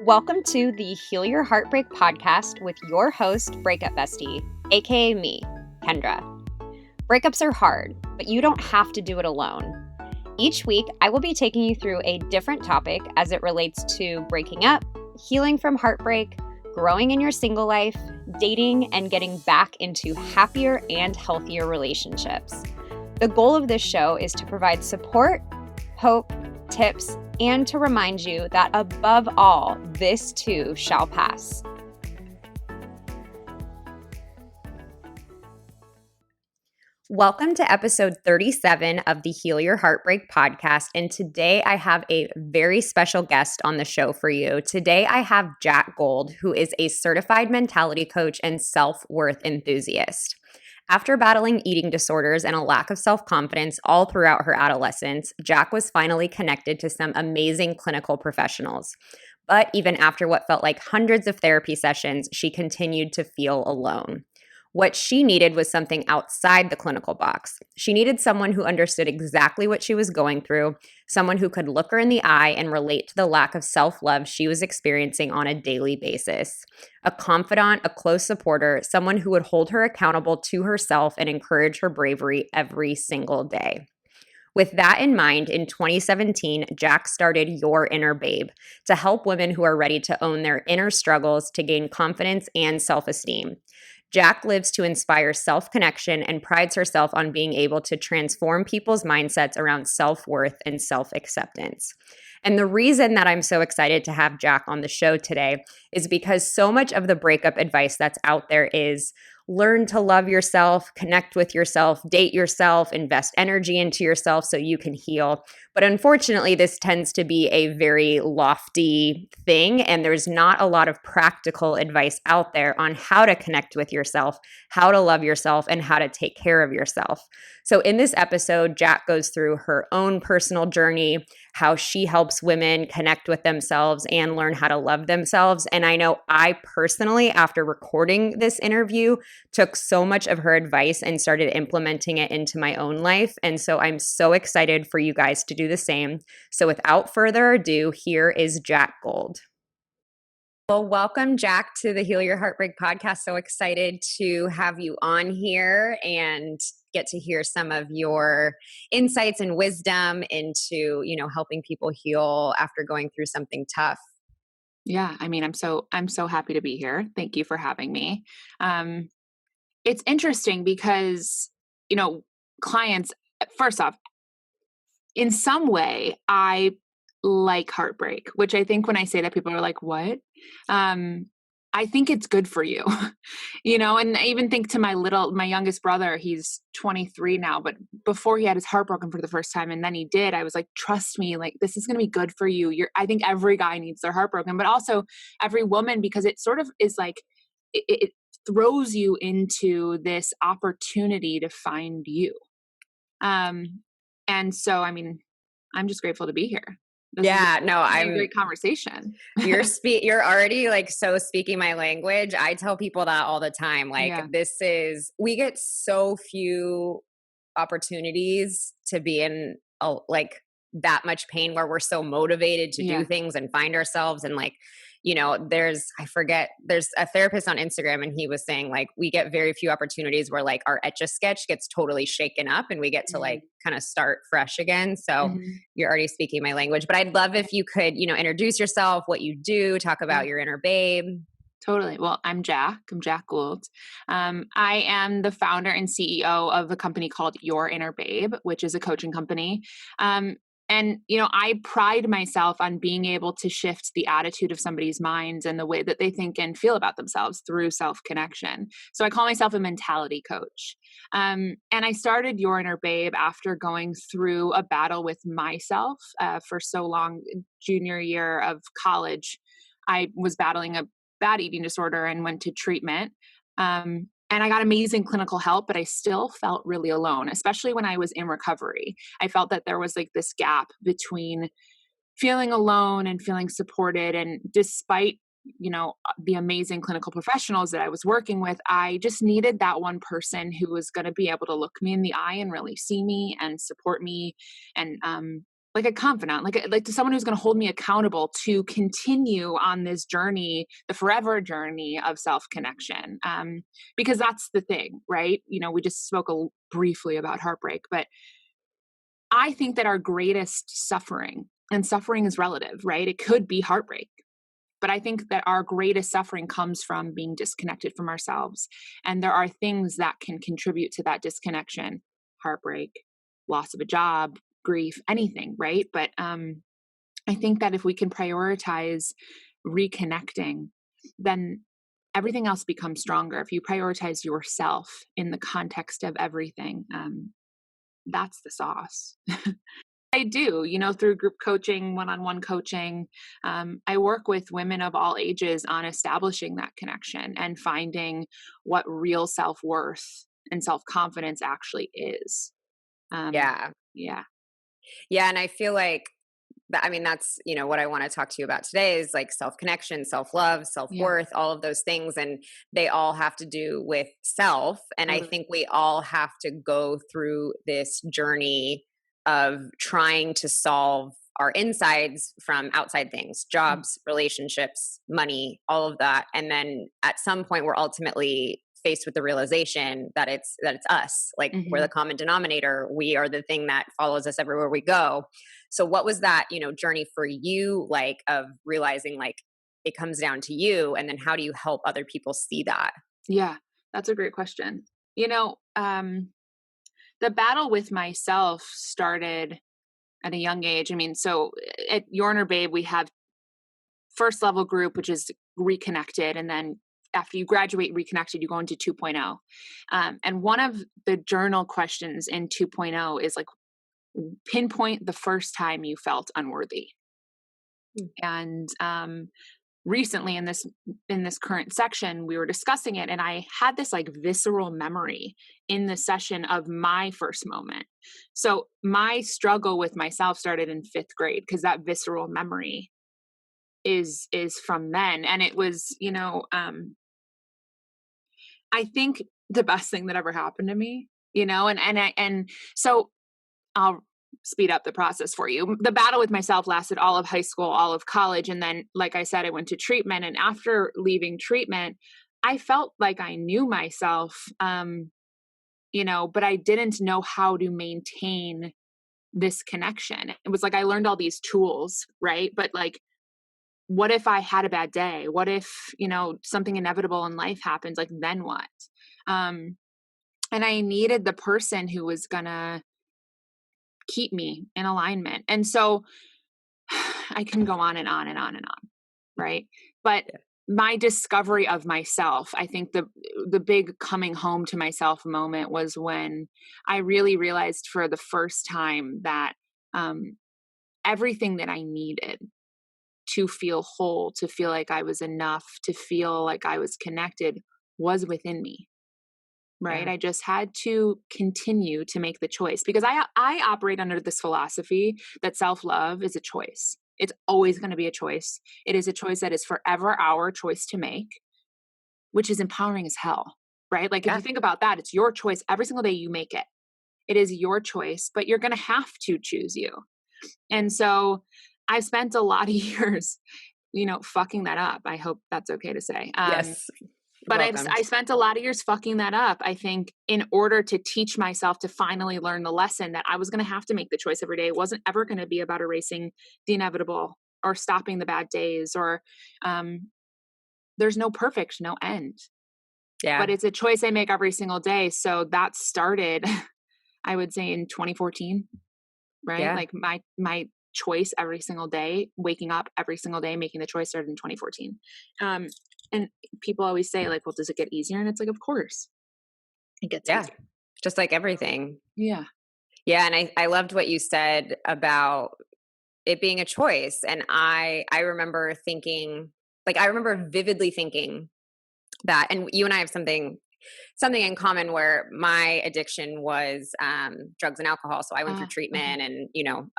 Welcome to the Heal Your Heartbreak podcast with your host, Breakup Bestie, aka me, Kendra. Breakups are hard, but you don't have to do it alone. Each week, I will be taking you through a different topic as it relates to breaking up, healing from heartbreak, growing in your single life, dating, and getting back into happier and healthier relationships. The goal of this show is to provide support, hope, tips, and to remind you that above all, this too shall pass. Welcome to episode 37 of the Heal Your Heartbreak podcast. And today I have a very special guest on the show for you. Today I have Jacq Gould, who is a certified mentality coach and self-worth enthusiast. After battling eating disorders and a lack of self-confidence all throughout her adolescence, Jacq was finally connected to some amazing clinical professionals. But even after what felt like hundreds of therapy sessions, she continued to feel alone. What she needed was something outside the clinical box. She needed someone who understood exactly what she was going through, someone who could look her in the eye and relate to the lack of self-love she was experiencing on a daily basis. A confidant, a close supporter, someone who would hold her accountable to herself and encourage her bravery every single day. With that in mind, in 2017, Jacq started Your Inner Babe to help women who are ready to own their inner struggles to gain confidence and self-esteem. Jacq lives to inspire self-connection and prides herself on being able to transform people's mindsets around self-worth and self-acceptance. And the reason that I'm so excited to have Jacq on the show today is because so much of the breakup advice that's out there is learn to love yourself, connect with yourself, date yourself, invest energy into yourself so you can heal. But unfortunately, this tends to be a very lofty thing, and there's not a lot of practical advice out there on how to connect with yourself, how to love yourself, and how to take care of yourself. So in this episode, Jacq goes through her own personal journey, how she helps women connect with themselves and learn how to love themselves. And I know I personally, after recording this interview, took so much of her advice and started implementing it into my own life. And so I'm so excited for you guys to do the same. So without further ado, here is Jacq Gould. Well, welcome, Jacq, to the Heal Your Heartbreak podcast. So excited to have you on here and get to hear some of your insights and wisdom into, helping people heal after going through something tough. Yeah, I mean, I'm so happy to be here. Thank you for having me. It's interesting because, clients, first off, in some way, I like heartbreak, which I think when I say that, people are like, what? I think it's good for you, and I even think to my youngest brother, he's 23 now, but before he had his heart broken for the first time, and then he did, I was like, trust me, like, this is going to be good for you. I think every guy needs their heart broken, but also every woman, because it sort of is like, it throws you into this opportunity to find you. And so, I mean, I'm just grateful to be here. I'm a great conversation. You're already like so speaking my language. I tell people that all the time. We get so few opportunities to be in that much pain where we're so motivated to do things and find ourselves. And there's a therapist on Instagram, and he was saying we get very few opportunities where our Etch-a-Sketch gets totally shaken up and we get to kind of start fresh again. So you're already speaking my language, but I'd love if you could, introduce yourself, what you do, talk about your inner babe. Totally. Well, I'm Jacq Gould. I am the founder and CEO of a company called Your Inner Babe, which is a coaching company. And, I pride myself on being able to shift the attitude of somebody's minds and the way that they think and feel about themselves through self-connection. So I call myself a mentality coach. And I started Your Inner Babe after going through a battle with myself for so long. Junior year of college, I was battling a bad eating disorder and went to treatment. And I got amazing clinical help, but I still felt really alone, especially when I was in recovery. I felt that there was this gap between feeling alone and feeling supported. And despite, the amazing clinical professionals that I was working with, I just needed that one person who was going to be able to look me in the eye and really see me and support me and like a confidant, like to someone who's going to hold me accountable to continue on this journey, the forever journey of self-connection. Because that's the thing, right? We just spoke briefly about heartbreak, but I think that our greatest suffering, and suffering is relative, right? It could be heartbreak, but I think that our greatest suffering comes from being disconnected from ourselves. And there are things that can contribute to that disconnection: heartbreak, loss of a job, grief, anything, right? But I think that if we can prioritize reconnecting, then everything else becomes stronger. If you prioritize yourself in the context of everything, that's the sauce. I do, through group coaching, one-on-one coaching. I work with women of all ages on establishing that connection and finding what real self-worth and self-confidence actually is. Yeah. Yeah. Yeah. And I feel like that's, what I want to talk to you about today is like self-connection, self-love, Yeah. self-worth, all of those things. And they all have to do with self. And I Totally. think we all have to go through this journey of trying to solve our insides from outside things, jobs, relationships, money, all of that. And then at some point we're ultimately faced with the realization that it's us, like we're Mm-hmm. the common denominator, we are the thing that follows us everywhere we go. So what was that, journey for you, like, of realizing like it comes down to you, and then how do you help other people see that? Yeah, that's a great question. The battle with myself started at a young age. So at Your Inner Babe, we have first level group, which is reconnected. And then after you graduate reconnected, you go into 2.0. And one of the journal questions in 2.0 is like, pinpoint the first time you felt unworthy. Mm. And recently in this current section, we were discussing it, and I had this like visceral memory in the session of my first moment. So my struggle with myself started in 5th grade, because that visceral memory is from then. And it was, I think the best thing that ever happened to me, and so I'll speed up the process for you. The battle with myself lasted all of high school, all of college. And then, like I said, I went to treatment. And after leaving treatment, I felt like I knew myself, but I didn't know how to maintain this connection. It was like I learned all these tools, right? But like, what if I had a bad day? What if, something inevitable in life happens? Like, then what? Um, and I needed the person who was gonna keep me in alignment. And so I can go on and on and on and on, right? But Yeah. my discovery of myself, I think the big coming home to myself moment was when I really realized for the first time that everything that I needed to feel whole, to feel like I was enough, to feel like I was connected, was within me. Right. Yeah. I just had to continue to make the choice, because I operate under this philosophy that self-love is a choice. It's always going to be a choice. It is a choice that is forever our choice to make, which is empowering as hell. Right. Like, if Yeah. you think about that, it's your choice every single day you make it. It is your choice, but you're going to have to choose you. And so I've spent a lot of years, fucking that up. I hope that's okay to say. Yes. You're But welcome. I spent a lot of years fucking that up, I think, in order to teach myself to finally learn the lesson that I was going to have to make the choice every day. It wasn't ever going to be about erasing the inevitable or stopping the bad days, or there's no perfect, no end. But Yeah. it's a choice I make every single day. So that started, I would say, in 2014, right? Yeah. Like my choice every single day, waking up every single day, making the choice, started in 2014. And people always say like, well, does it get easier? And it's like, of course it gets Yeah. easier. Just like everything. Yeah. Yeah. And I loved what you said about it being a choice. And I remember thinking, like, I remember vividly thinking that, and you and I have something in common, where my addiction was drugs and alcohol. So I went through Okay. treatment and,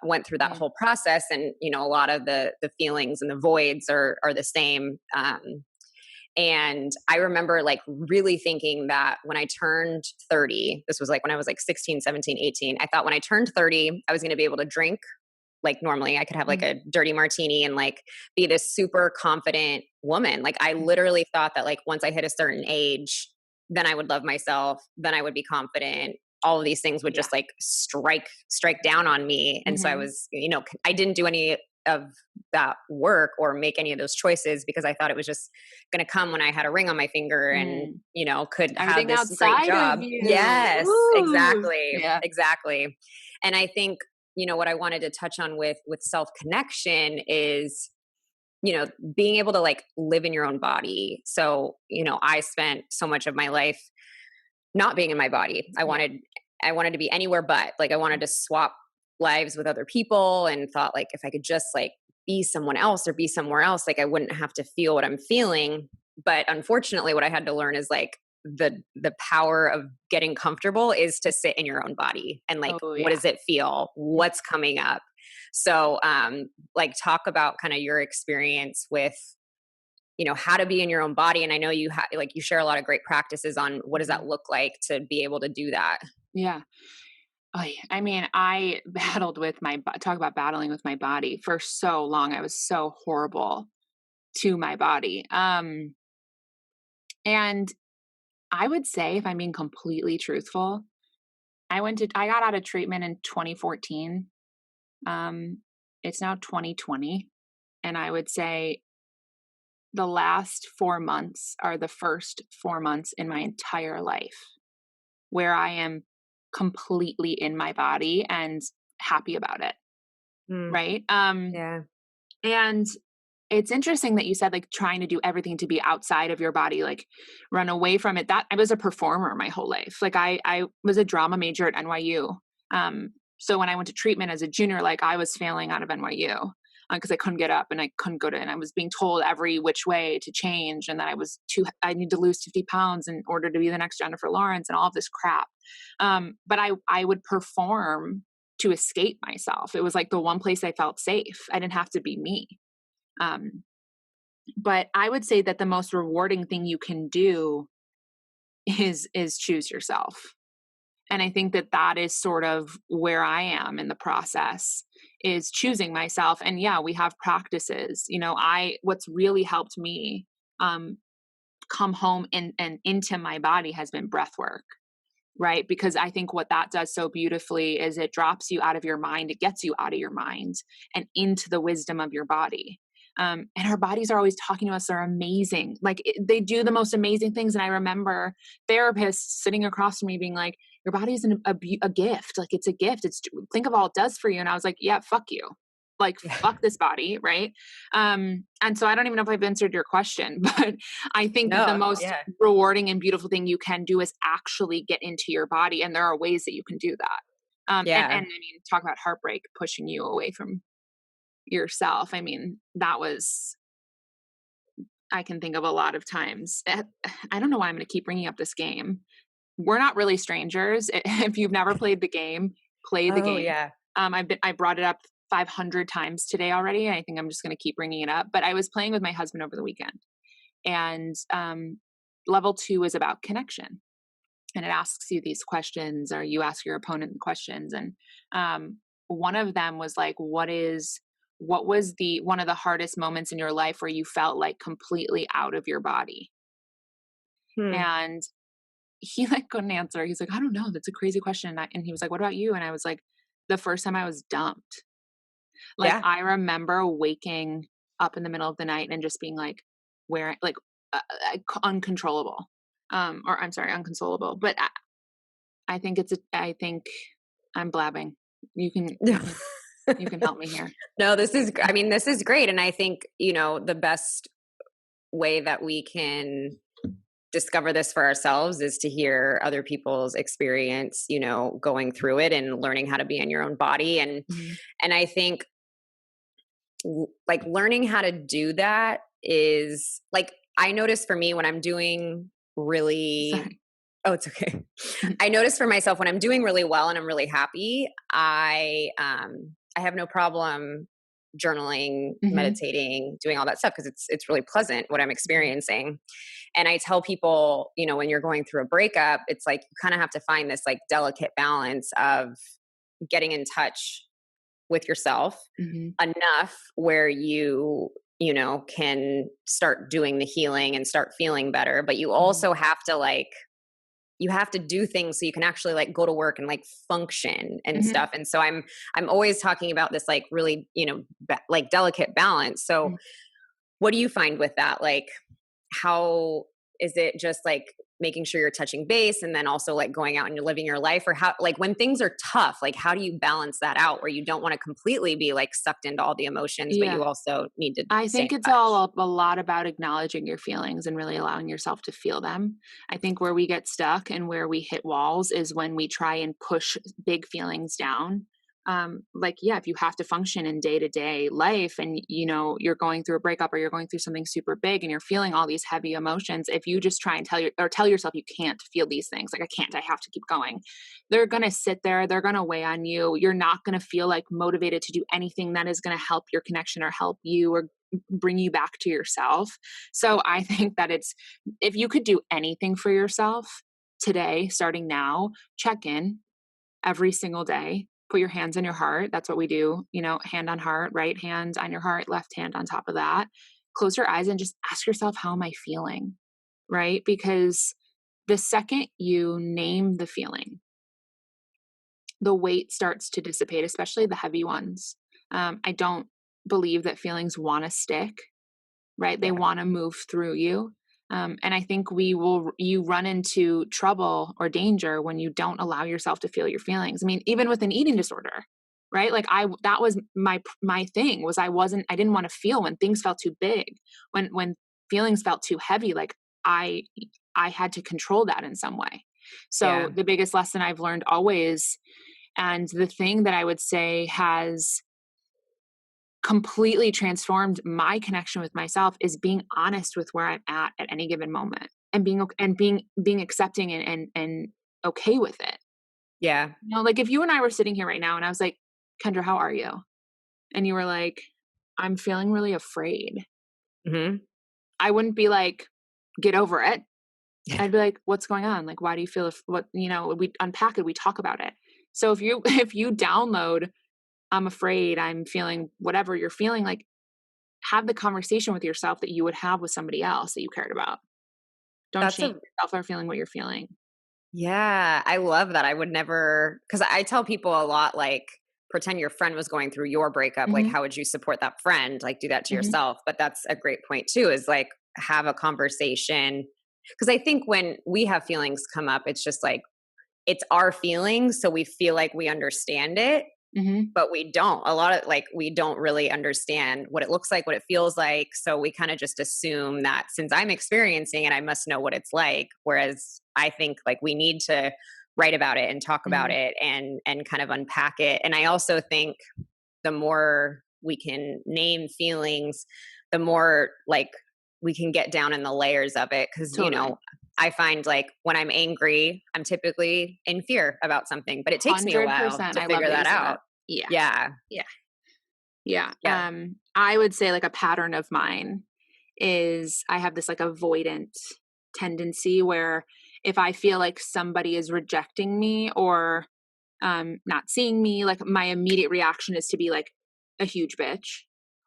went through that Yeah. whole process. And, a lot of the feelings and the voids are the same. And I remember like really thinking that when I turned 30, this was like when I was like 16, 17, 18, I thought when I turned 30, I was going to be able to drink, like normally I could have like a dirty martini and like be this super confident woman. Like I literally thought that like once I hit a certain age, then I would love myself, then I would be confident. All of these things would just like strike down on me. And so I was, I didn't do any of that work or make any of those choices because I thought it was just going to come when I had a ring on my finger and, could have Everything this great outside job. of you. Yes, Ooh. exactly. Yeah. Exactly. And I think, what I wanted to touch on with self-connection is, being able to like live in your own body. So, I spent so much of my life not being in my body. I wanted to be anywhere but. Like I wanted to swap lives with other people and thought like if I could just like be someone else or be somewhere else, like I wouldn't have to feel what I'm feeling. But unfortunately, what I had to learn is like the power of getting comfortable is to sit in your own body and like what does it feel? What's coming up? So like talk about kind of your experience with how to be in your own body. And I know you like you share a lot of great practices on what does that look like to be able to do that. Yeah. I mean, I battled with talk about battling with my body for so long. I was so horrible to my body. And I would say, if I'm being completely truthful, I got out of treatment in 2014. It's now 2020. And I would say the last 4 months are the first 4 months in my entire life where I am completely in my body and happy about it. Right. Yeah. And it's interesting that you said like trying to do everything to be outside of your body, like run away from it. That I was a performer my whole life. Like I was a drama major at NYU. So when I went to treatment as a junior, like I was failing out of NYU because I couldn't get up and I couldn't go to, and I was being told every which way to change. And that I need to lose 50 pounds in order to be the next Jennifer Lawrence and all of this crap. But I would perform to escape myself. It was like the one place I felt safe. I didn't have to be me. But I would say that the most rewarding thing you can do is choose yourself. And I think that is sort of where I am in the process, is choosing myself. And yeah, we have practices. What's really helped me come home and into my body has been breath work. Right? Because I think what that does so beautifully is it drops you out of your mind. It gets you out of your mind and into the wisdom of your body. And our bodies are always talking to us. They're amazing. Like they do the most amazing things. And I remember therapists sitting across from me being like, your body is a gift. Like it's a gift. Think of all it does for you. And I was like, yeah, fuck you. Like, fuck this body. Right. And so I don't even know if I've answered your question, but I think the most rewarding and beautiful thing you can do is actually get into your body. And there are ways that you can do that. And I mean, talk about heartbreak pushing you away from yourself. I mean, I can think of a lot of times. I don't know why I'm going to keep bringing up this game. We're not really strangers. If you've never played the game, play the game. Yeah. I brought it up 500 times today already. I think I'm just going to keep bringing it up, but I was playing with my husband over the weekend, and level 2 is about connection, and it asks you these questions, or you ask your opponent questions. And one of them was like, what was one of the hardest moments in your life where you felt like completely out of your body? And he like couldn't answer. He's like, I don't know. That's a crazy question. And he was like, what about you? And I was like, the first time I was dumped. Like I remember waking up in the middle of the night and just being like, uncontrollable. Or I'm sorry, unconsolable. But I think I'm blabbing. You can help me here. No, this is great. And I think, the best way that we can discover this for ourselves is to hear other people's experience, going through it and learning how to be in your own body. And, and I think like learning how to do that is like, I notice for me when I'm doing really, Sorry. Oh, it's okay. I notice for myself when I'm doing really well and I'm really happy, I have no problem journaling, meditating, doing all that stuff because it's really pleasant what I'm experiencing. And I tell people, when you're going through a breakup, it's like you kind of have to find this like delicate balance of getting in touch with yourself Mm-hmm. enough where you can start doing the healing and start feeling better. But you Mm-hmm. also have to you have to do things so you can actually go to work and function and Mm-hmm. stuff. And so I'm always talking about this really, delicate balance. So what do you find with that? How is it just making sure you're touching base and then also going out and you're living your life, or how when things are tough, how do you balance that out where you don't want to completely be sucked into all the emotions, but Yeah. you also need to I stay think in it's touch? a lot about acknowledging your feelings and really allowing yourself to feel them. I think where we get stuck and where we hit walls is when we try and push big feelings down. Yeah, if you have to function in day to day life and you're going through a breakup or you're going through something super big and you're feeling all these heavy emotions, if you just try and tell yourself you can't feel these things, like I can't, I have to keep going, they're going to sit there, they're going to weigh on you. You're not going to feel motivated to do anything that is going to help your connection or help you or bring you back to yourself. So I think that if you could do anything for yourself today, starting now, check in every single day. Put your hands on your heart. That's what we do, hand on heart, right hand on your heart, left hand on top of that. Close your eyes and just ask yourself, how am I feeling? Right? Because the second you name the feeling, the weight starts to dissipate, especially the heavy ones. I don't believe that feelings want to stick, right? They Yeah. want to move through you. And I think you run into trouble or danger when you don't allow yourself to feel your feelings. I mean, even with an eating disorder, right? That was my thing was I didn't want to feel when things felt too big, when feelings felt too heavy. I, I had to control that in some way. So Yeah. the biggest lesson I've learned always, and the thing that I would say has completely transformed my connection with myself, is being honest with where I'm at any given moment, and being accepting and okay with it. Yeah. If you and I were sitting here right now and I was like, Kendra, how are you? And you were like, I'm feeling really afraid. Hmm. I wouldn't be like, get over it. I'd be like, what's going on? Why do you feel we unpack it, we talk about it. So if you if you download, I'm afraid, I'm feeling whatever you're feeling, have the conversation with yourself that you would have with somebody else that you cared about. Don't That's shame a yourself for feeling what you're feeling. Yeah, I love that. I would never, because I tell people a lot, pretend your friend was going through your breakup. Mhm, How would you support that friend? Do that to mhm, yourself. But that's a great point too, is have a conversation. Because I think when we have feelings come up, it's just it's our feelings. So we feel like we understand it, mhm. but we don't. A lot of we don't really understand what it looks like, what it feels like. So we kind of just assume that since I'm experiencing it, I must know what it's like. Whereas I think we need to write about it and talk about Mhm. it and kind of unpack it. And I also think the more we can name feelings, the more we can get down in the layers of it. Cause Totally. I find when I'm angry, I'm typically in fear about something, but it takes me a while 100%. to I love figure that you that said out. that. Yeah. Yeah. Yeah. Yeah. Yeah. I would say a pattern of mine is I have this avoidant tendency where if I feel like somebody is rejecting me or not seeing me, my immediate reaction is to be a huge bitch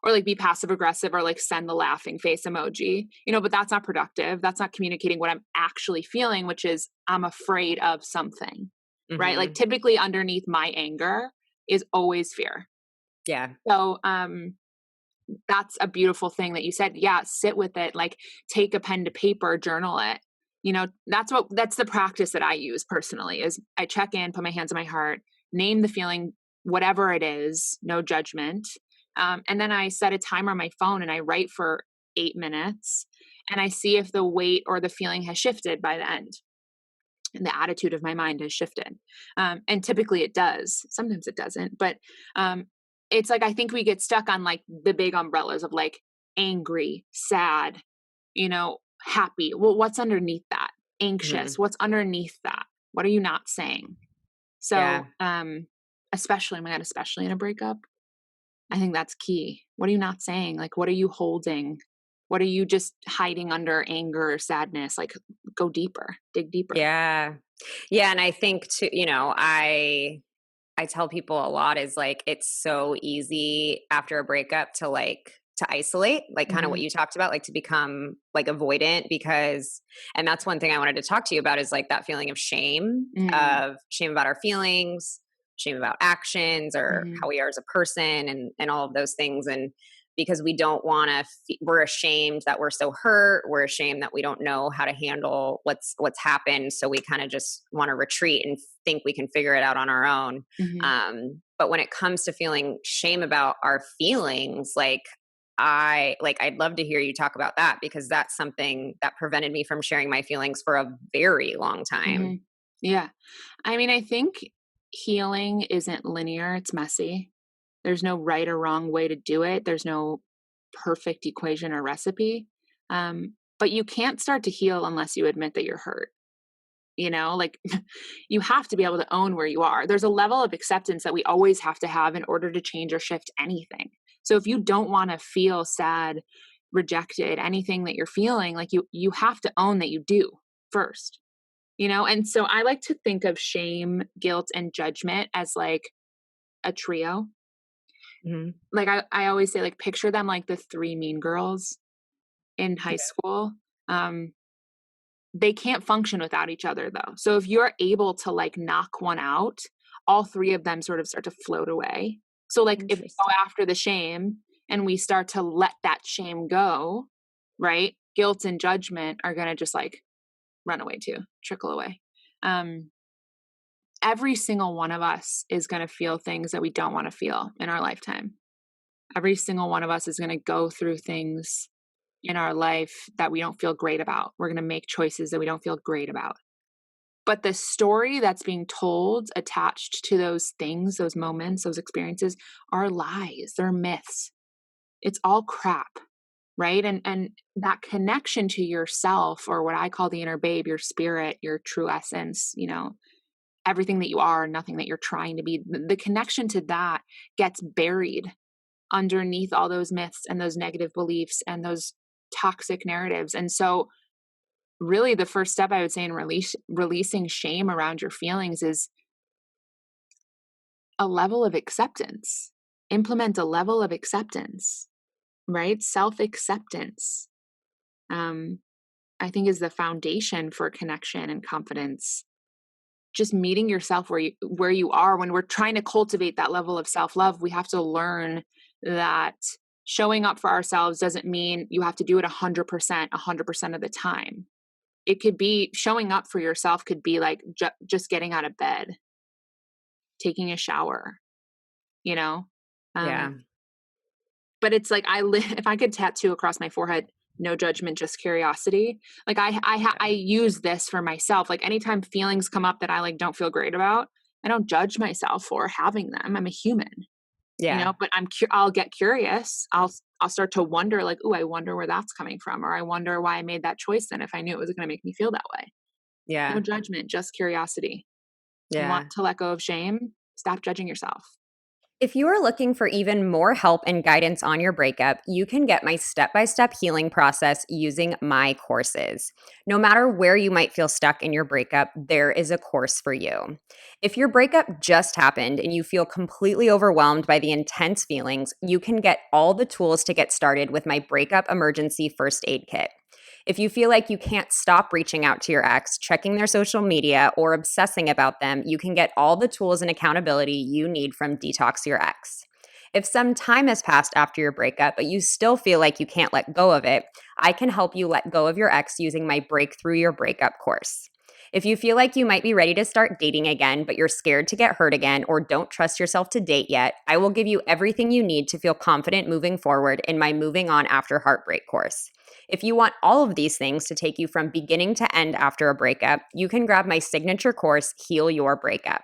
or be passive aggressive or send the laughing face emoji, but that's not productive. That's not communicating what I'm actually feeling, which is I'm afraid of something, right? Mhm. Typically underneath my anger is always fear. Yeah. So, that's a beautiful thing that you said. Yeah, sit with it, take a pen to paper, journal it. That's the practice that I use personally is I check in, put my hands on my heart, name the feeling, whatever it is, no judgment. And then I set a timer on my phone and I write for 8 minutes and I see if the weight or the feeling has shifted by the end and the attitude of my mind has shifted. And typically it does. Sometimes it doesn't, but it's I think we get stuck on the big umbrellas of angry, sad, happy. Well, what's underneath that? Anxious. Mhm. What's underneath that? What are you not saying? So, Yeah. especially, oh my God, especially in a breakup, I think that's key. What are you not saying? What are you holding? What are you just hiding under anger or sadness? Go deeper, dig deeper. Yeah. Yeah, and I think too, I tell people a lot is like it's so easy after a breakup to isolate, like kind of what Mhm. you talked about, like to become like avoidant because and that's one thing I wanted to talk to you about is like that feeling Mm. of shame about our feelings, shame about actions or how Mhm. we are as a person and all of those things and because we don't want to we're ashamed that we're so hurt, we're ashamed that we don't know how to handle what's happened, so we kind of just want to retreat and think we can figure it out on our own. Mhm. But when it comes to feeling shame about our feelings, I'd love to hear you talk about that because that's something that prevented me from sharing my feelings for a very long time. Mhm. Yeah. I mean, I think healing isn't linear, it's messy. There's no right or wrong way to do it. There's no perfect equation or recipe. But you can't start to heal unless you admit that you're hurt. Like you have to be able to own where you are. There's a level of acceptance that we always have to have in order to change or shift anything. So if you don't want to feel sad, rejected, anything that you're feeling, like you have to own that you do first. And so I like to think of shame, guilt, and judgment as like a trio. Mhm. Like I always say, like, picture them like the three mean girls in high school. Um, they can't function without each other though. So if you're able to like knock one out, all three of them sort of start to float away. So like if we go Interesting. after the shame and we start to let that shame go, right? Guilt and judgment are gonna just like run away too, trickle away. Um, every single one of us is gonna feel things that we don't want to feel in our lifetime. Every single one of us is going to go through things in our life that we don't feel great about. We're going to make choices that we don't feel great about. But the story that's being told attached to those things, those moments, those experiences are lies. They're myths. It's all crap, right? And that connection to yourself, or what I call the inner babe, your spirit, your true essence, everything that you are, nothing that you're trying to be, the connection to that gets buried underneath all those myths and those negative beliefs and those toxic narratives. And so really the first step I would say in releasing shame around your feelings is a level of acceptance. Implement a level of acceptance, right? Self-acceptance. Um, I think is the foundation for connection and confidence. Just meeting yourself where you are. When we're trying to cultivate that level of self-love, we have to learn that showing up for ourselves doesn't mean you have to do it 100% of the time. It could be showing up for yourself could be like just getting out of bed, taking a shower, you know Yeah. um but it's like if I could tattoo across my forehead, no judgment, just curiosity. Like I use this for myself. Like anytime feelings come up that I like don't feel great about, I don't judge myself for having them. I'm a human, Yeah. but I'll get curious. I'll start to wonder, like, oh, I wonder where that's coming from, or I wonder why I made that choice then if I knew it was going to make me feel that way. No Yeah. judgment, just curiosity. You want Yeah. to let go of shame? Stop judging yourself. If you are looking for even more help and guidance on your breakup, you can get my step by step healing process using my courses. No matter where you might feel stuck in your breakup, there is a course for you. If your breakup just happened and you feel completely overwhelmed by the intense feelings, you can get all the tools to get started with my breakup emergency first aid kit. If you feel like you can't stop reaching out to your ex, checking their social media, or obsessing about them, you can get all the tools and accountability you need from Detox Your Ex. If some time has passed after your breakup, but you still feel like you can't let go of it, I can help you let go of your ex using my Breakthrough Your Breakup course. If you feel like you might be ready to start dating again, but you're scared to get hurt again or don't trust yourself to date yet, I will give you everything you need to feel confident moving forward in my Moving On After Heartbreak course. If you want all of these things to take you from beginning to end after a breakup, you can grab my signature course, Heal Your Breakup.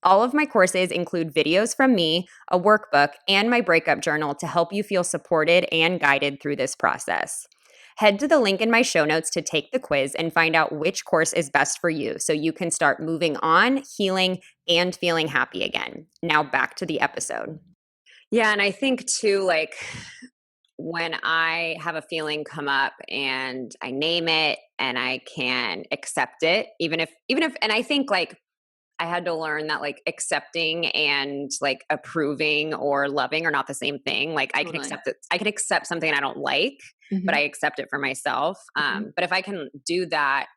All of my courses include videos from me, a workbook, and my breakup journal to help you feel supported and guided through this process. Head to the link in my show notes to take the quiz and find out which course is best for you so you can start moving on, healing, and feeling happy again. Now back to the episode. Yeah, and I think too, like when I have a feeling come up and I name it and I can accept it, even if, and I think like I had to learn that like accepting and like approving or loving are not the same thing. Like I can Totally. accept it. I can accept something I don't like, but I Hmm. accept it for myself. Hmm. But if I can do that,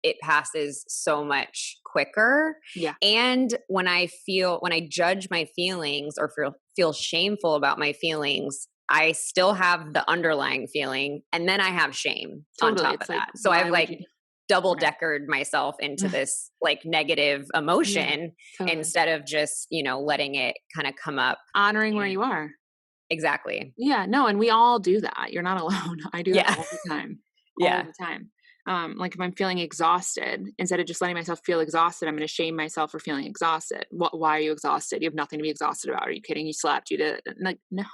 it passes so much quicker. Yeah, And when I judge my feelings or feel shameful about my feelings, I still have the underlying feeling and then I have shame on totally. top of It's like, that. So why I've would like you? double Right. deckered myself into this like negative Yeah, emotion totally. instead of just, letting it kind of come up. Honoring where And you are. exactly. Yeah, no, and we all do that. You're not alone. I do that Yeah. all the time. All Yeah. the time. Like if I'm feeling exhausted, instead of just letting myself feel exhausted, I'm going to shame myself for feeling exhausted. Why are you exhausted? You have nothing to be exhausted about. Are you kidding? You slept. You did. Like, no,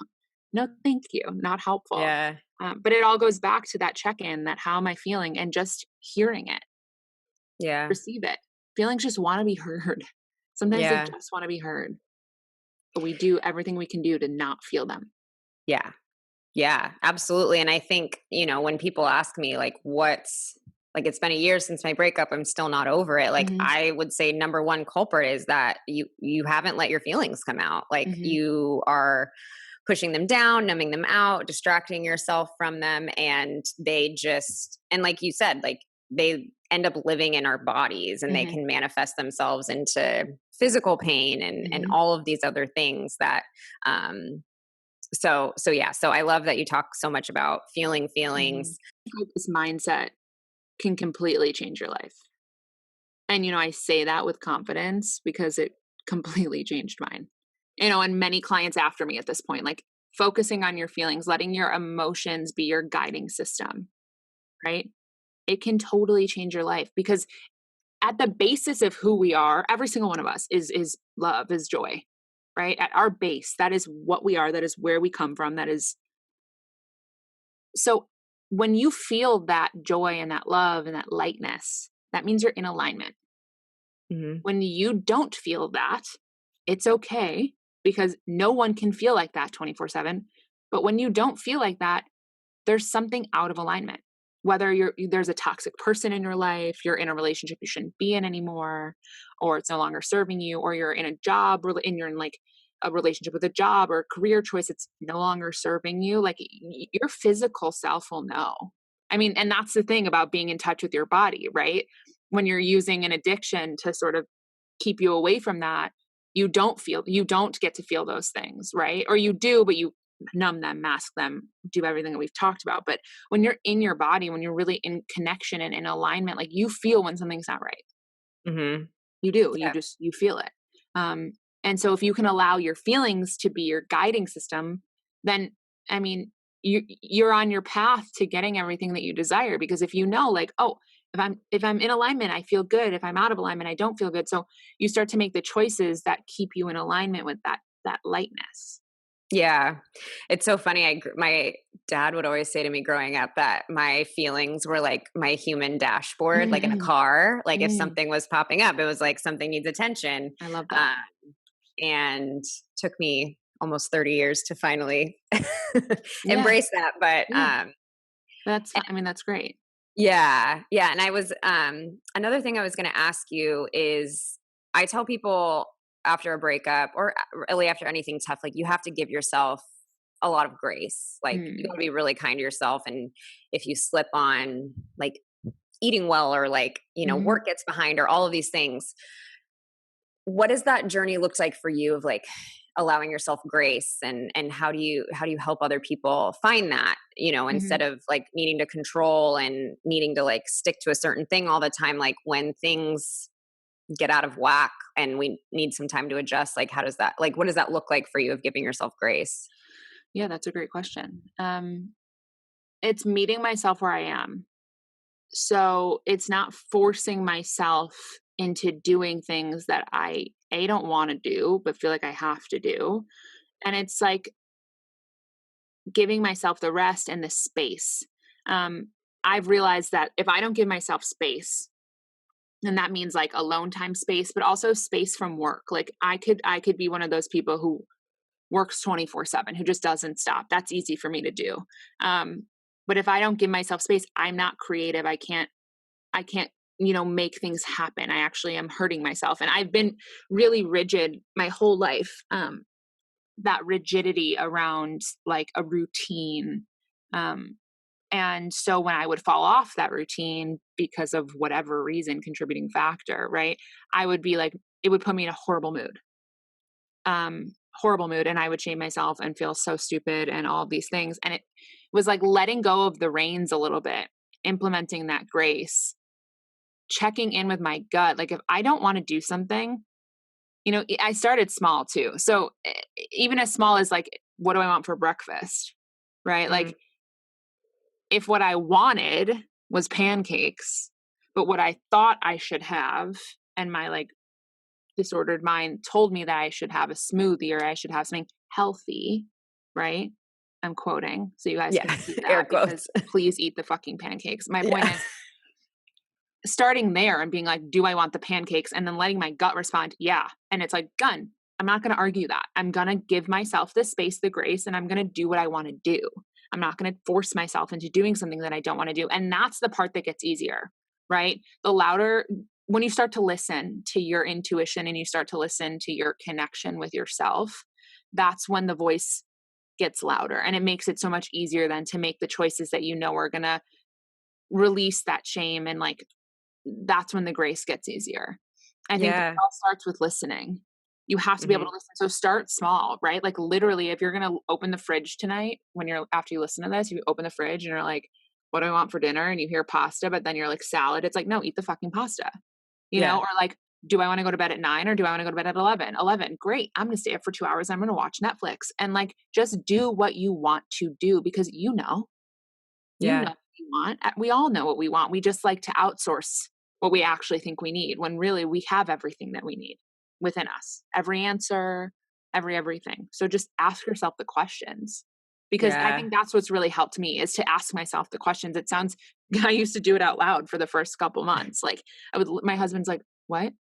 no, thank you. Not helpful. Yeah. But it all goes back to that check in, that how am I feeling, and just hearing it, Yeah. receive it. Feelings just want to be heard. Sometimes they Yeah. just want to be heard, but we do everything we can do to not feel them. Yeah. Yeah, absolutely. And I think, when people ask me like it's been a year since my breakup, I'm still not over it. Like Hmm. I would say number one culprit is that you haven't let your feelings come out. Like Hmm. you are pushing them down, numbing them out, distracting yourself from them and like you said, like they end up living in our bodies and they Hmm. can manifest themselves into physical pain and Hmm. all of these other things that um so yeah, so I love that you talk so much about feeling Hmm. feelings. This mindset can completely change your life. And, I say that with confidence because it completely changed mine. And many clients after me at this point, like focusing on your feelings, letting your emotions be your guiding system, right? It can totally change your life because at the basis of who we are, every single one of us is love, is joy, right? At our base, that is what we are, that is where we come from, that is so when you feel that joy and that love and that lightness, that means you're in alignment. Mhm. When you don't feel that, it's okay because no one can feel like that 24/7. But when you don't feel like that, there's something out of alignment. Whether there's a toxic person in your life, you're in a relationship you shouldn't be in anymore, or it's no longer serving you, or you're in a job and you're in like a relationship with a job or a career choice it's no longer serving you, like your physical self will know. I mean, and that's the thing about being in touch with your body, right? When you're using an addiction to sort of keep you away from that, you don't get to feel those things, right? Or you do, but you numb them, mask them, do everything that we've talked about. But when you're in your body, when you're really in connection and in alignment, like you feel when something's not right. Mhm. You do. Yeah. You feel it. Um, and so if you can allow your feelings to be your guiding system, then I mean, you're on your path to getting everything that you desire. Because if you know, like, oh, if I'm in alignment, I feel good. If I'm out of alignment, I don't feel good. So you start to make the choices that keep you in alignment with that lightness. Yeah. It's so funny. My dad would always say to me growing up that my feelings were like my human dashboard, like in a Mm-hmm. car. Like if Mm, something was popping up, it was like something needs attention. I love that. Um, and took me almost 30 years to finally Yeah, embrace that. But yeah. I mean, that's great. yeah, yeah, and I was another thing I was gonna ask you is I tell people after a breakup or really after anything tough, like you have to give yourself a lot of grace. Like you Mm, gotta be really kind to yourself. And if you slip on like eating well or like, mhm. work gets behind or all of these things, what does that journey look like for you of like allowing yourself grace and how do you help other people find that, instead Mhm. of like needing to control and needing to like stick to a certain thing all the time, like when things get out of whack and we need some time to adjust, like what does that look like for you of giving yourself grace? Yeah, that's a great question. It's meeting myself where I am. So it's not forcing myself into doing things that I A, don't want to do, but feel like I have to do. And it's like giving myself the rest and the space. Um, I've realized that if I don't give myself space, and that means like alone time space, but also space from work. Like I could be one of those people who works 24/7, who just doesn't stop. That's easy for me to do. Um, but if I don't give myself space, I'm not creative. I can't make things happen. I actually am hurting myself. And I've been really rigid my whole life. That rigidity around like a routine. And so when I would fall off that routine because of whatever reason, contributing factor, right, I would be like, it would put me in a horrible mood. And I would shame myself and feel so stupid and all of these things. And it was like letting go of the reins a little bit, implementing that grace, checking in with my gut. Like if I don't want to do something, I started small too. So even as small as like, what do I want for breakfast? Right? Mm-hmm. Like if what I wanted was pancakes, but what I thought I should have, and my like disordered mind told me that I should have a smoothie or I should have something healthy, right? I'm quoting so you guys can see that because please eat the fucking pancakes. My point is starting there and being like, do I want the pancakes? And then letting my gut respond, yeah. And it's like, done. I'm not going to argue that. I'm going to give myself the space, the grace, and I'm going to do what I want to do. I'm not going to force myself into doing something that I don't want to do. And that's the part that gets easier, right? The louder, when you start to listen to your intuition and you start to listen to your connection with yourself, that's when the voice gets louder. And it makes it so much easier then to make the choices that are going to release that shame. And like, that's when the grace gets easier. I think it all starts with listening. You have to be able to listen. So start small, right? Like literally, if you're going to open the fridge tonight, after you listen to this, you open the fridge and you're like, what do I want for dinner? And you hear pasta, but then you're like salad. It's like, no, eat the fucking pasta, or like, do I want to go to bed at 9 or do I want to go to bed at 11? 11. Great. I'm going to stay up for 2 hours. I'm going to watch Netflix and like, just do what you want to do because you know what you want. We all know what we want. We just like to outsource what we actually think we need when really we have everything that we need within us, every answer, everything. So just ask yourself the questions because I think that's what's really helped me is to ask myself the questions. I used to do it out loud for the first couple months. Like my husband's like, what?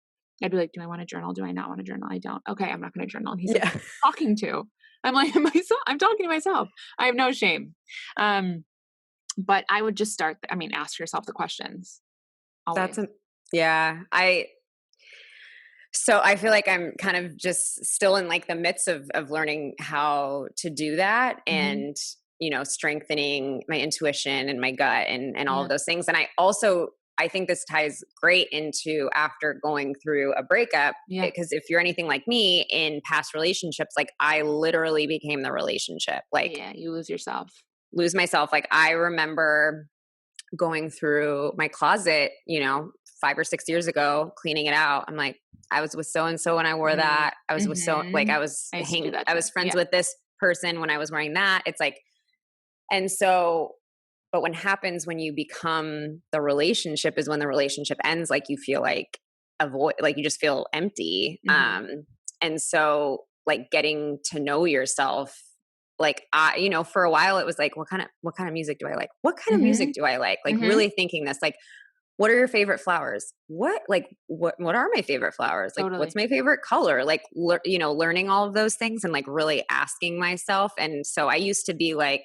I'd be like, do I want to journal? Do I not want to journal? I don't. Okay. I'm not going to journal. And he's like, what are you talking to? I'm like, I'm talking to myself. I have no shame. But I would just ask yourself the questions. Always. So I feel like I'm kind of just still in like the midst of learning how to do that and, strengthening my intuition and my gut and all of those things. And I think this ties great into after going through a breakup, because if you're anything like me in past relationships, like I literally became the relationship. Like you lose myself. Like I remember going through my closet, 5 or 6 years ago, cleaning it out. I'm like, I was with so-and-so when I wore that. I was with I was friends with this person when I was wearing that. It's like, and so, but what happens when you become the relationship is when the relationship ends, like you feel like a void, like you just feel empty. And so like getting to know yourself, like for a while it was like, what kind of music do I like? What kind of music do I like? Like really thinking this, like, what are your favorite flowers? What are my favorite flowers? Like, what's my favorite color? Like, learning all of those things and like really asking myself. And so I used to be like,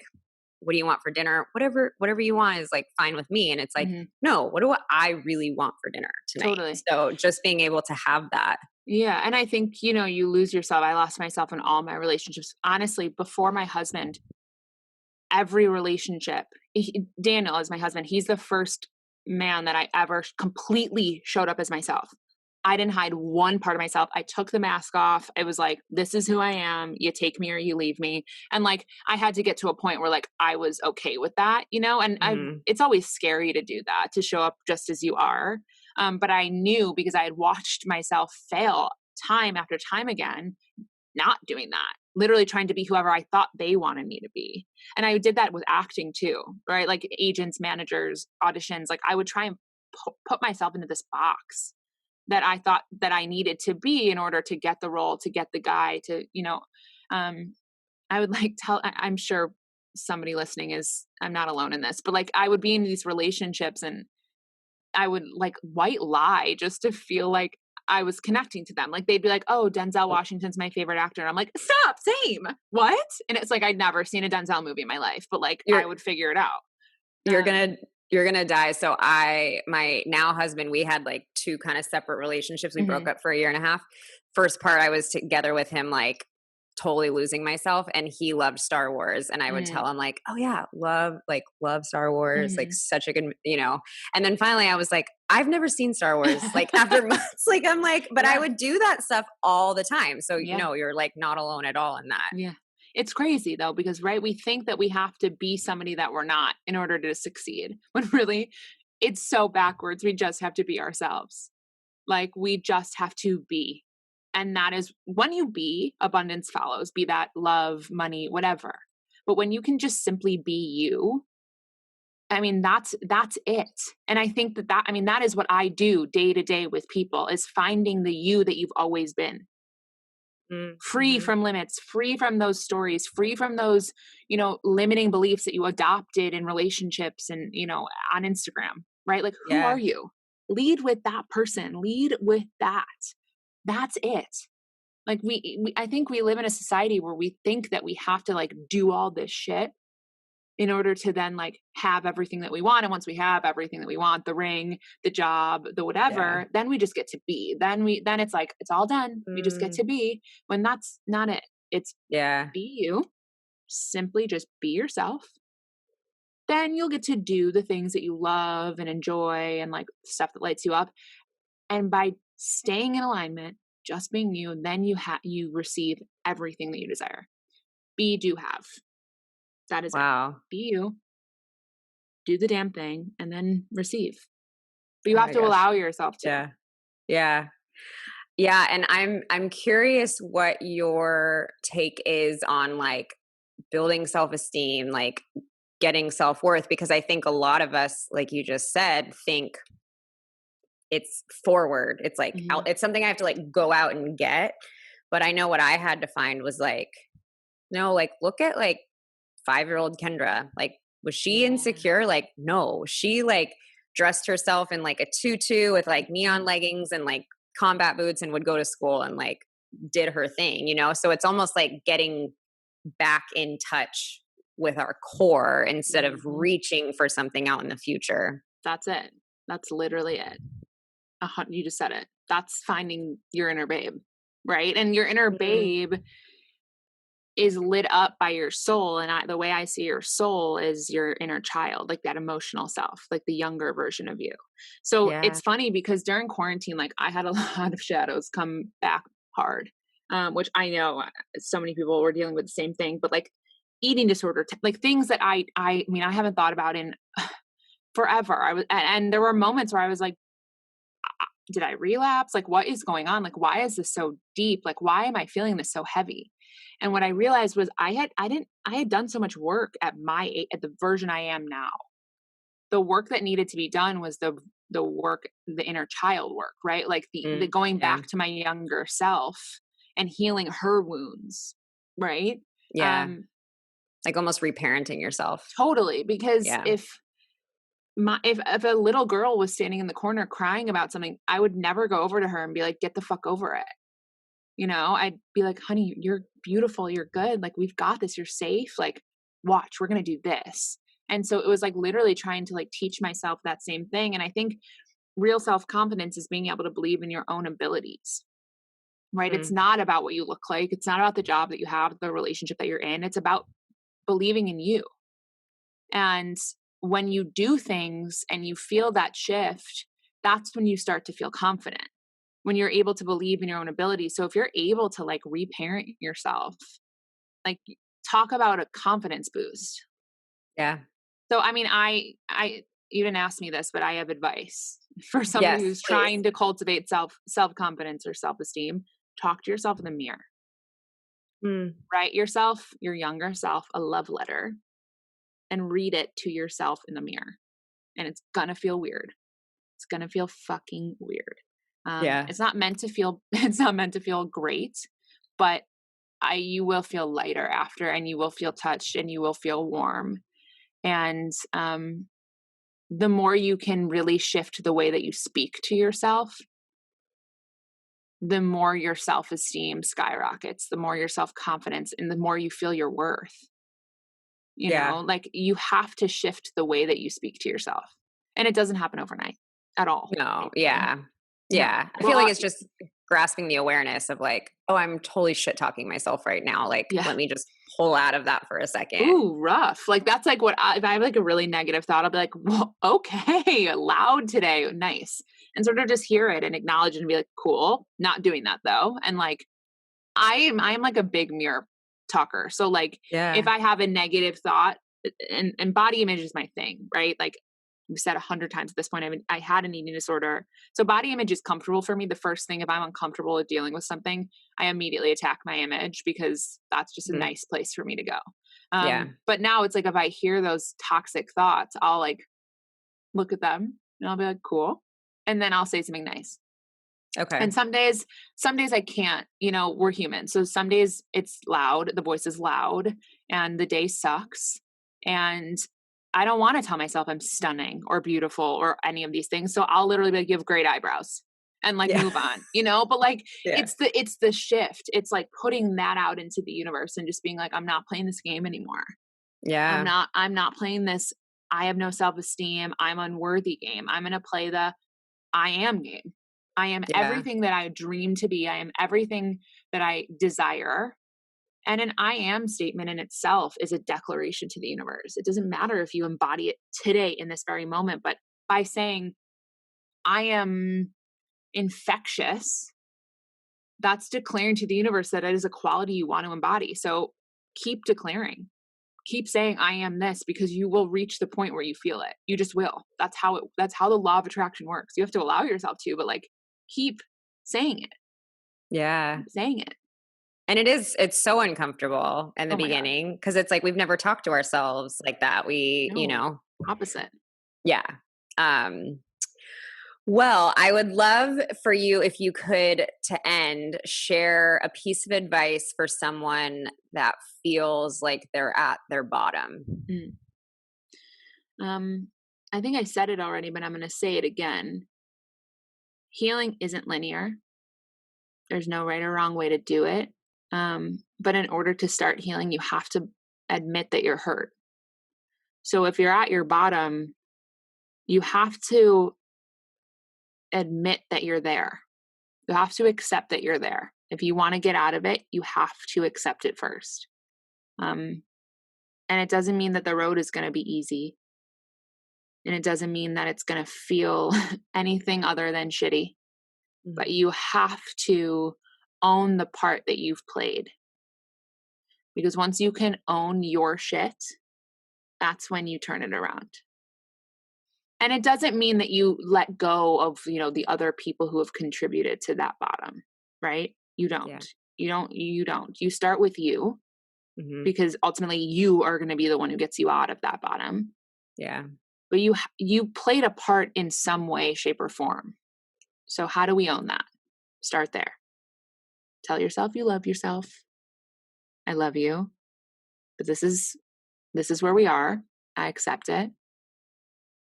what do you want for dinner? Whatever you want is like fine with me. And it's like, no, what do I really want for dinner tonight? Totally. So just being able to have that. Yeah. And I think, you lose yourself. I lost myself in all my relationships. Honestly, before my husband, every relationship, Daniel is my husband. He's the first man that I ever completely showed up as myself. I didn't hide one part of myself. I took the mask off. It was like, this is who I am. You take me or you leave me. And like, I had to get to a point where like, I was okay with that, and it's always scary to do that, to show up just as you are. But I knew because I had watched myself fail time after time again, not doing that, literally trying to be whoever I thought they wanted me to be. And I did that with acting too, right? Like agents, managers, auditions, like I would try and put myself into this box that I thought that I needed to be in order to get the role, to get the guy, to, I would like I'm sure somebody listening I'm not alone in this, but like I would be in these relationships and I would like white lie just to feel like I was connecting to them. Like they'd be like, oh, Denzel Washington's my favorite actor. And I'm like, stop, same. What? And it's like, I'd never seen a Denzel movie in my life, but like I would figure it out. You're going to You're gonna die. So my now husband, we had like two kind of separate relationships. We broke Hmm. up for a year and a half. First part, I was together with him, like totally losing myself, and he loved Star Wars. And I would tell him like, "Oh yeah, love Star Wars, like Hmm. such a good." And then finally, I was like, "I've never seen Star Wars." Like after months, like I'm like, but I Yeah. would do that stuff all the time. So Yeah. you're like not alone at all in that. Yeah. It's crazy though, because right, we think that we have to be somebody that we're not in order to succeed. When really it's so backwards. We just have to be ourselves. Like we just have to be. And that is when you be, abundance follows, be that love, money, whatever. But when you can just simply be you, I mean, that's it. And I think I mean, that is what I do day to day with people is finding the you that you've always been, free Mm-hmm. from limits, free from those stories, free from those, limiting beliefs that you adopted in relationships and, on Instagram, right? Like, who are Yeah. you? Lead with that person, lead with that. That's it. Like, I think we live in a society where we think that we have to like do all this shit in order to then like have everything that we want. And once we have everything that we want, the ring, the job, the Yeah. whatever, then we just get to be. Then it's like it's all done. We just get Mm, to be, when that's not it. It's yeah. be you. Simply just be yourself. Then you'll get to do the things that you love and enjoy and like stuff that lights you up. And by staying in alignment, just being you, then you receive everything that you desire. Be, do, have. That is it. Wow. Be you, do the damn thing, and then receive. But you Oh have my to gosh. allow yourself to. Yeah. Yeah. Yeah, and I'm curious what your take is on like building self-esteem, like getting self-worth, because I think a lot of us, like you just said, think it's forward. It's like Mhm. it's something I have to like go out and get. But I know what I had to find was like, no, like look at like 5-year-old Kendra. Like, was she Yeah. insecure? Like, no. She like dressed herself in like a tutu with like neon Mhm. leggings and like combat boots and would go to school and like did her thing. So it's almost like getting back in touch with our core instead of Mhm. reaching for something out in the future. That's it. That's literally it. You just said it. That's finding your inner babe, right? And your inner Mm, babe is lit up by your soul. And the way I see your soul is your inner child, like that emotional self, like the younger version of you. So yeah. it's funny because during quarantine, like I had a lot of shadows come back hard, which I know so many people were dealing with the same thing, but like eating disorder, like things that I mean, I haven't thought about in forever. And there were moments where I was like, did I relapse? Like, what is going on? Like, why is this so deep? Like, why am I feeling this so heavy? And what I realized was I had done so much work at at the version I am now. The work that needed to be done was the work, the inner child work, right? Like the going Yeah. back to my younger self and healing her wounds, right? Yeah. Um, Like almost reparenting yourself. totally. Because Yeah. if a little girl was standing in the corner crying about something, I would never go over to her and be like, get the fuck over it. I'd be like, honey, you're beautiful. You're good. Like, we've got this. You're safe. Like, watch, we're going to do this. And so it was like literally trying to like teach myself that same thing. And I think real self confidence is being able to believe in your own abilities, right? It's Mm, not about what you look like. It's not about the job that you have, the relationship that you're in. It's about believing in you. And when you do things and you feel that shift, that's when you start to feel confident, when you're able to believe in your own abilities. So if you're able to like reparent yourself, like talk about a confidence boost. yeah. So I mean, I you didn't ask me this, but I have advice for somebody Yes, who's please. trying to cultivate self confidence or self esteem. Talk to yourself in the mirror. Mm, Write yourself, your younger self, a love letter and read it to yourself in the mirror. And it's gonna feel weird. It's gonna feel fucking weird. yeah. It's not meant to feel. It's not meant to feel great, but you will feel lighter after, and you will feel touched, and you will feel warm. And the more you can really shift the way that you speak to yourself, the more your self esteem skyrockets, the more your self confidence, and the more you feel your worth. Yeah. Like you have to shift the way that you speak to yourself. And it doesn't happen overnight at all. No. Thankfully. Yeah. No. Yeah. I feel like Well, it's just grasping the awareness of like, oh, I'm totally shit talking myself right now. Like, yeah. let me just pull out of that for a second. Ooh, rough. Like that's like if I have like a really negative thought, I'll be like, well, okay, loud today. Nice. And sort of just hear it and acknowledge it and be like, cool. Not doing that though. And like I'm like a big mirror talker. So like if Yeah. I have a negative thought and body image is my thing, right? Like we've said 100 times at this point, I had an eating disorder. So body image is comfortable for me. The first thing, if I'm uncomfortable with dealing with something, I immediately attack my image because that's just a Mhm. nice place for me to go. Yeah. But now it's like, if I hear those toxic thoughts, I'll like look at them and I'll be like, cool. And then I'll say something nice. Okay. And some days I can't, we're human. So some days it's loud, the voice is loud and the day sucks. And I don't want to tell myself I'm stunning or beautiful or any of these things. So I'll literally be like, you have great eyebrows and like Yeah. move on, but like Yeah. it's the shift. It's like putting that out into the universe and just being like, I'm not playing this game anymore. Yeah. I'm not playing this. I have no self-esteem. I'm unworthy game. I'm going to play the I am game. I am Yeah. everything that I dream to be. I am everything that I desire. And an I am statement in itself is a declaration to the universe. It doesn't matter if you embody it today in this very moment, but by saying, I am infectious, that's declaring to the universe that it is a quality you want to embody. So keep declaring, keep saying, I am this, because you will reach the point where you feel it. You just will. That's how the law of attraction works. You have to allow yourself to, but like keep saying it, Yeah. keep saying it. And it's so uncomfortable in the Oh my God. beginning because it's like we've never talked to ourselves like that. No, opposite. Yeah. Um, well, I would love for you if you could to end share a piece of advice for someone that feels like they're at their bottom. Mm. I think I said it already, but I'm going to say it again. Healing isn't linear. There's no right or wrong way to do it. But in order to start healing, you have to admit that you're hurt. So if you're at your bottom, you have to admit that you're there. You have to accept that you're there. If you want to get out of it, you have to accept it first. And it doesn't mean that the road is going to be easy. And it doesn't mean that it's going to feel anything other than shitty. But you have to own the part that you've played. Because once you can own your shit, that's when you turn it around. And it doesn't mean that you let go of, the other people who have contributed to that bottom, right? You don't. Yeah. You don't. You start with you Mm-hmm. because ultimately you are going to be the one who gets you out of that bottom. Yeah. But you played a part in some way, shape, or form. So how do we own that? Start there. Tell yourself you love yourself. I love you. But this is where we are. I accept it.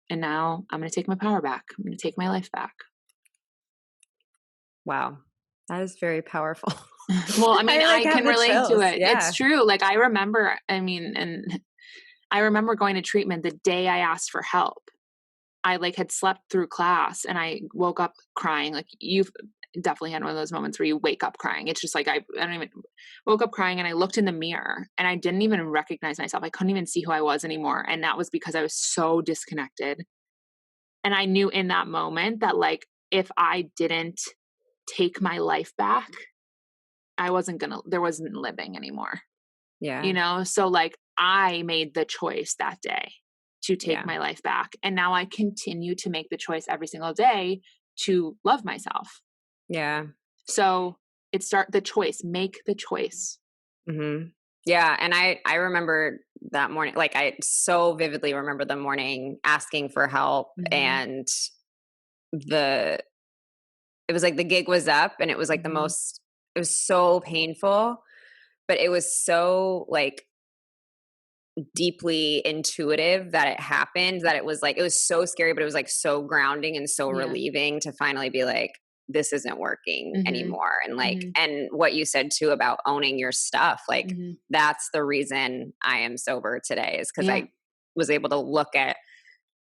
And now I'm going to take my power back. I'm going to take my life back. Wow. That is very powerful. Well, I mean, I have can the relate to chills. it. Yeah. It's true. Like I remember, and I remember going to treatment the day I asked for help. I like had slept through class and I woke up crying. Like you've definitely had one of those moments where you wake up crying. It's just like, I don't even woke up crying and I looked in the mirror and I didn't even recognize myself. I couldn't even see who I was anymore. And that was because I was so disconnected. And I knew in that moment that like, if I didn't take my life back, there wasn't living anymore. Yeah. So like I made the choice that day to take my life back. And now I continue to make the choice every single day to love myself. Yeah. So make the choice. Mm-hmm. Yeah. And I remember that morning, like I so vividly remember the morning asking for help and it was like the gig was up and it was like it was so painful, but it was so like deeply intuitive that it happened, that it was so scary, but it was like so grounding and so relieving to finally be like, this isn't working anymore. And like, and what you said too about owning your stuff, like that's the reason I am sober today, is because I was able to look at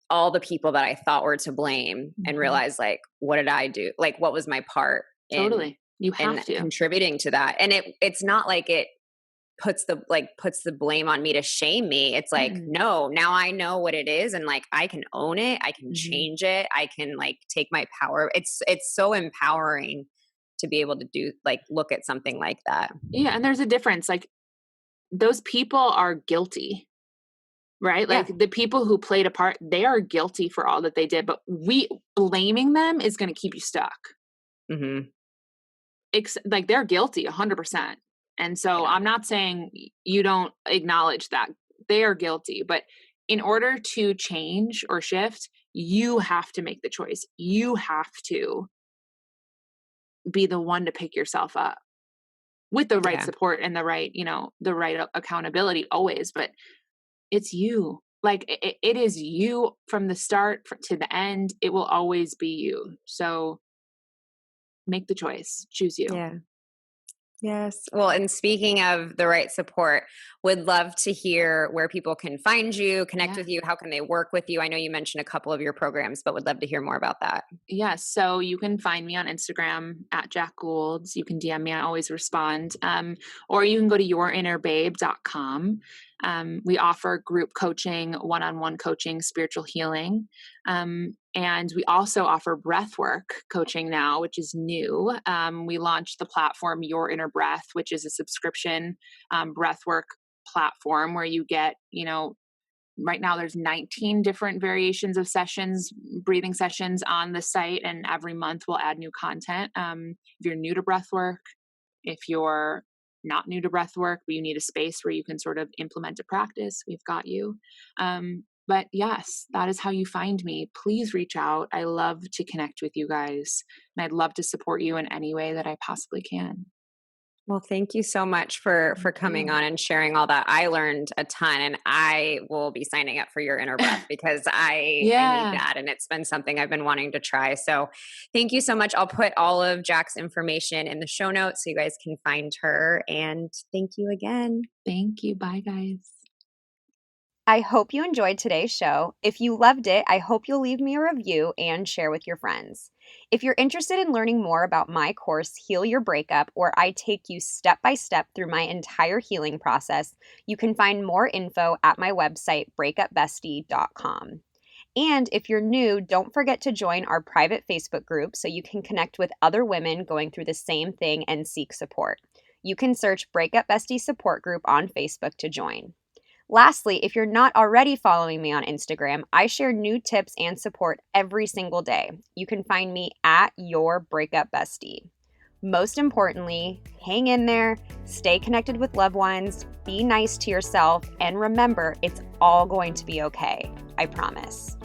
all the people that I thought were to blame and realize like, what did I do? Like, what was my part Totally. You in have to. contributing to that? And it's not like it puts the blame on me to shame me. It's like, no, now I know what it is, and like I can own it, I can change it, I can like take my power. It's so empowering to be able to do like look at something like that. Yeah, and there's a difference. Like those people are guilty, right? Yeah. Like the people who played a part, they are guilty for all that they did, but blaming them is going to keep you stuck. Like they're guilty 100%. And so I'm not saying you don't acknowledge that they are guilty, but in order to change or shift, you have to make the choice. You have to be the one to pick yourself up with the right support and the right, the right accountability always. But it's you. Like it is you from the start to the end. It will always be you. So make the choice. Choose you. Yeah. Yes. Well, and speaking of the right support, would love to hear where people can find you, connect with you. How can they work with you? I know you mentioned a couple of your programs, but would love to hear more about that. Yes. So you can find me on Instagram at Jacq Gould. You can DM me. I always respond. Or you can go to yourinnerbabe.com. We offer group coaching, one-on-one coaching, spiritual healing. And we also offer breathwork coaching now, which is new. We launched the platform Your Inner Breath, which is a subscription breathwork platform where you get, right now there's 19 different variations of sessions, breathing sessions on the site. And every month we'll add new content. If you're new to breathwork, if you're not new to breathwork, but you need a space where you can sort of implement a practice, we've got you. But yes, that is how you find me. Please reach out. I love to connect with you guys, and I'd love to support you in any way that I possibly can. Well, thank you so much for coming on and sharing all that. I learned a ton, and I will be signing up for Your Inner Breath because I need that, and it's been something I've been wanting to try. So thank you so much. I'll put all of Jacq's information in the show notes so you guys can find her. And thank you again. Thank you. Bye, guys. I hope you enjoyed today's show. If you loved it, I hope you'll leave me a review and share with your friends. If you're interested in learning more about my course, Heal Your Breakup, where I take you step by step through my entire healing process, you can find more info at my website, breakupbestie.com. And if you're new, don't forget to join our private Facebook group so you can connect with other women going through the same thing and seek support. You can search Breakup Bestie Support Group on Facebook to join. Lastly, if you're not already following me on Instagram, I share new tips and support every single day. You can find me at Your Breakup Bestie. Most importantly, hang in there, stay connected with loved ones, be nice to yourself, and remember, it's all going to be okay. I promise.